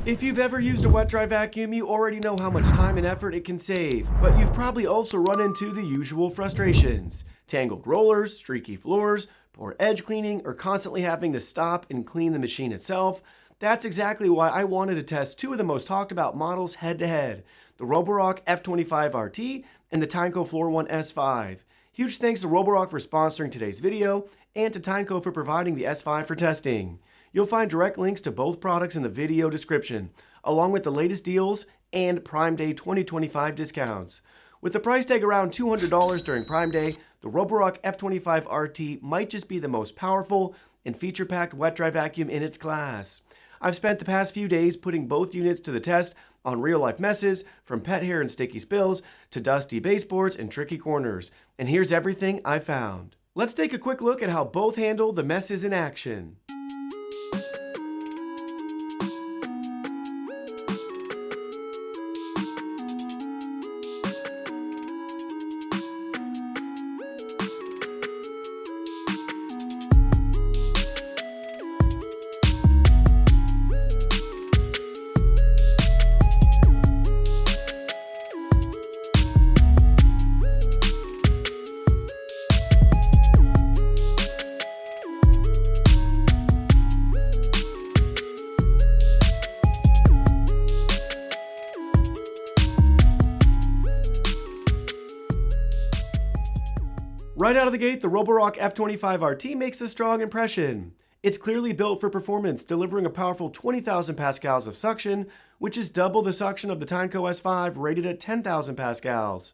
If you've ever used a wet dry vacuum, you already know how much time and effort it can save, but you've probably also run into the usual frustrations. Tangled rollers, streaky floors, poor edge cleaning, or constantly having to stop and clean the machine itself. That's exactly why I wanted to test two of the most talked about models head to head, the Roborock F25 RT and the Tineco Floor ONE S5. Huge thanks to Roborock for sponsoring today's video, and to Tineco for providing the S5 for testing. You'll find direct links to both products in the video description, along with the latest deals and Prime Day 2025 discounts. With the price tag around $200 during Prime Day, the Roborock F25 RT might just be the most powerful and feature-packed wet dry vacuum in its class. I've spent the past few days putting both units to the test on real-life messes, from pet hair and sticky spills to dusty baseboards and tricky corners, and here's everything I found. Let's take a quick look at how both handle the messes in action. Right out of the gate, the Roborock F25 RT makes a strong impression. It's clearly built for performance, delivering a powerful 20,000 pascals of suction, which is double the suction of the Tineco S5 rated at 10,000 pascals.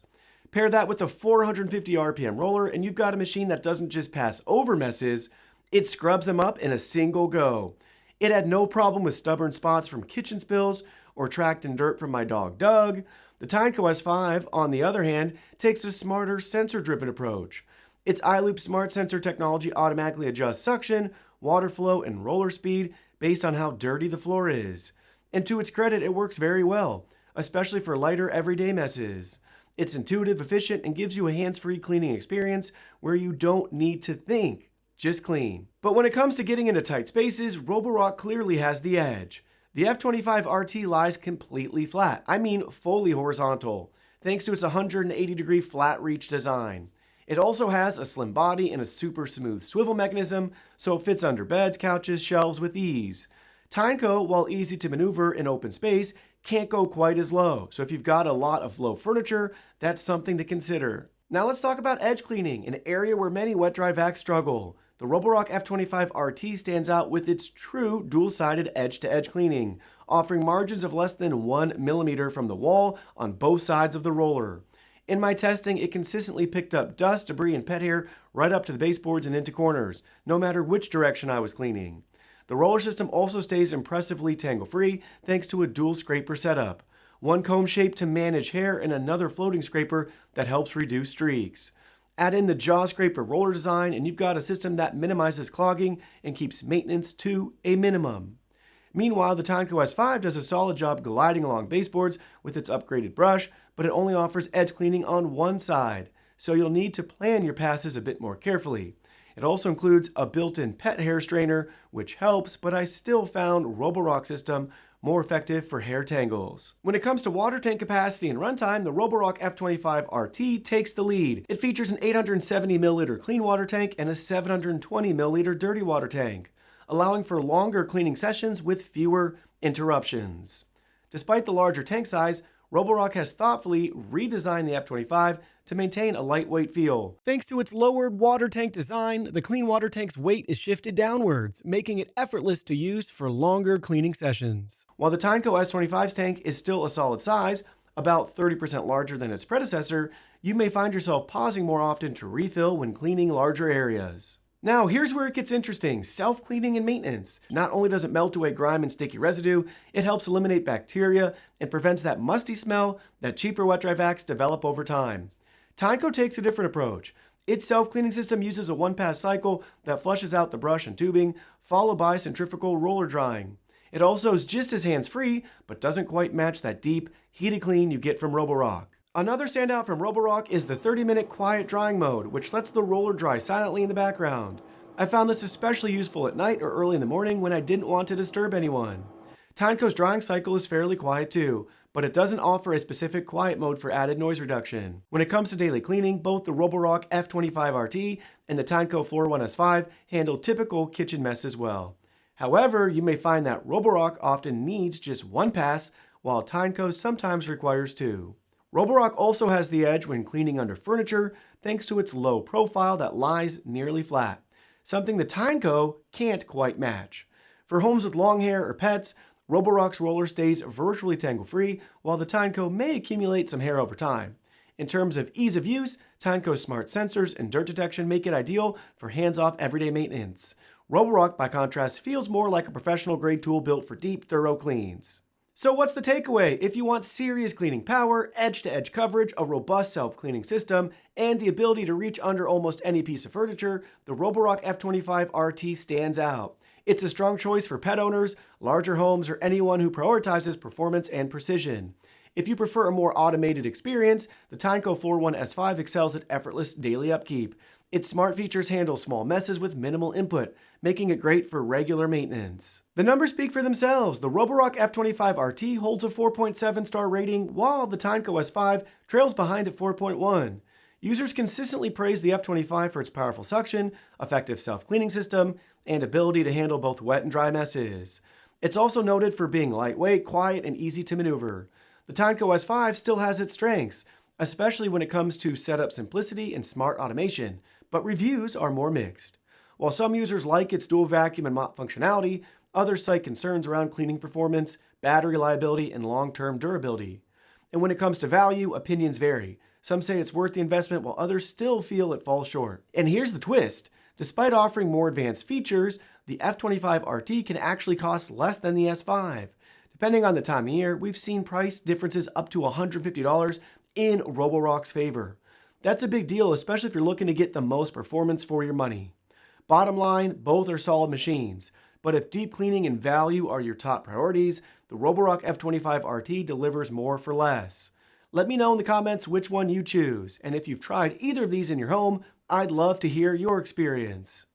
Pair that with a 450 RPM roller and you've got a machine that doesn't just pass over messes, it scrubs them up in a single go. It had no problem with stubborn spots from kitchen spills or tracked in dirt from my dog Doug. The Tineco S5, on the other hand, takes a smarter sensor-driven approach. Its iLoop smart sensor technology automatically adjusts suction, water flow, and roller speed based on how dirty the floor is. And to its credit, it works very well, especially for lighter everyday messes. It's intuitive, efficient, and gives you a hands-free cleaning experience where you don't need to think, just clean. But when it comes to getting into tight spaces, Roborock clearly has the edge. The F25 RT lies completely flat, I mean fully horizontal, thanks to its 180-degree flat reach design. It also has a slim body and a super smooth swivel mechanism, so it fits under beds, couches, shelves with ease. Tineco, while easy to maneuver in open space, can't go quite as low, so if you've got a lot of low furniture, that's something to consider. Now let's talk about edge cleaning, an area where many wet dry vacs struggle. The Roborock F25 RT stands out with its true dual-sided edge-to-edge cleaning, offering margins of less than 1 millimeter from the wall on both sides of the roller. In my testing, it consistently picked up dust, debris, and pet hair right up to the baseboards and into corners, no matter which direction I was cleaning. The roller system also stays impressively tangle-free thanks to a dual scraper setup. One comb shape to manage hair and another floating scraper that helps reduce streaks. Add in the jaw scraper roller design and you've got a system that minimizes clogging and keeps maintenance to a minimum. Meanwhile, the Tineco S5 does a solid job gliding along baseboards with its upgraded brush, but it only offers edge cleaning on one side, so you'll need to plan your passes a bit more carefully. It also includes a built-in pet hair strainer, which helps, but I still found Roborock's system more effective for hair tangles. When it comes to water tank capacity and runtime, the Roborock F25 RT takes the lead. It features an 870 milliliter clean water tank and a 720 milliliter dirty water tank, allowing for longer cleaning sessions with fewer interruptions. Despite the larger tank size, Roborock has thoughtfully redesigned the F25 to maintain a lightweight feel. Thanks to its lowered water tank design, the clean water tank's weight is shifted downwards, making it effortless to use for longer cleaning sessions. While the Tineco S25's tank is still a solid size, about 30% larger than its predecessor, you may find yourself pausing more often to refill when cleaning larger areas. Now, here's where it gets interesting: self-cleaning and maintenance. Not only does it melt away grime and sticky residue, it helps eliminate bacteria and prevents that musty smell that cheaper wet dry vacs develop over time. Tineco takes a different approach. Its self-cleaning system uses a one-pass cycle that flushes out the brush and tubing, followed by centrifugal roller drying. It also is just as hands-free, but doesn't quite match that deep, heated clean you get from Roborock. Another standout from Roborock is the 30-minute quiet drying mode, which lets the roller dry silently in the background. I found this especially useful at night or early in the morning when I didn't want to disturb anyone. Tineco's drying cycle is fairly quiet too, but it doesn't offer a specific quiet mode for added noise reduction. When it comes to daily cleaning, both the Roborock F25 RT and the Tineco Floor ONE S5 handle typical kitchen messes well. However, you may find that Roborock often needs just one pass, while Tineco sometimes requires two. Roborock also has the edge when cleaning under furniture thanks to its low profile that lies nearly flat, something the Tineco can't quite match. For homes with long hair or pets, Roborock's roller stays virtually tangle-free, while the Tineco may accumulate some hair over time. In terms of ease of use, Tineco's smart sensors and dirt detection make it ideal for hands-off everyday maintenance. Roborock, by contrast, feels more like a professional-grade tool built for deep, thorough cleans. So what's the takeaway? If you want serious cleaning power, edge-to-edge coverage, a robust self-cleaning system, and the ability to reach under almost any piece of furniture, the Roborock F25 RT stands out. It's a strong choice for pet owners, larger homes, or anyone who prioritizes performance and precision. If you prefer a more automated experience, the Tineco Floor ONE S5 excels at effortless daily upkeep. Its smart features handle small messes with minimal input, making it great for regular maintenance. The numbers speak for themselves. The Roborock F25 RT holds a 4.7-star rating, while the Tineco S5 trails behind at 4.1. Users consistently praise the F25 for its powerful suction, effective self-cleaning system, and ability to handle both wet and dry messes. It's also noted for being lightweight, quiet, and easy to maneuver. The Tineco S5 still has its strengths, especially when it comes to setup simplicity and smart automation, but reviews are more mixed. While some users like its dual vacuum and mop functionality, others cite concerns around cleaning performance, battery reliability, and long-term durability. And when it comes to value, opinions vary. Some say it's worth the investment, while others still feel it falls short. And here's the twist. Despite offering more advanced features, the F25 RT can actually cost less than the S5. Depending on the time of year, we've seen price differences up to $150 in Roborock's favor. That's a big deal, especially if you're looking to get the most performance for your money. Bottom line, both are solid machines. But if deep cleaning and value are your top priorities, the Roborock F25 RT delivers more for less. Let me know in the comments which one you choose, and if you've tried either of these in your home, I'd love to hear your experience.